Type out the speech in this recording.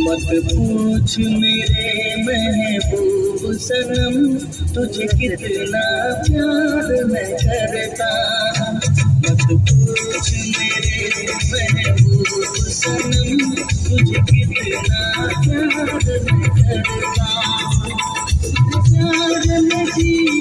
मत पूछ मेरे महबूब सनम, तुझे कितना प्यार मैं करता। मत पूछ मेरे महबूब सनम, तुझे कितना प्यार मैं करता। प्यार में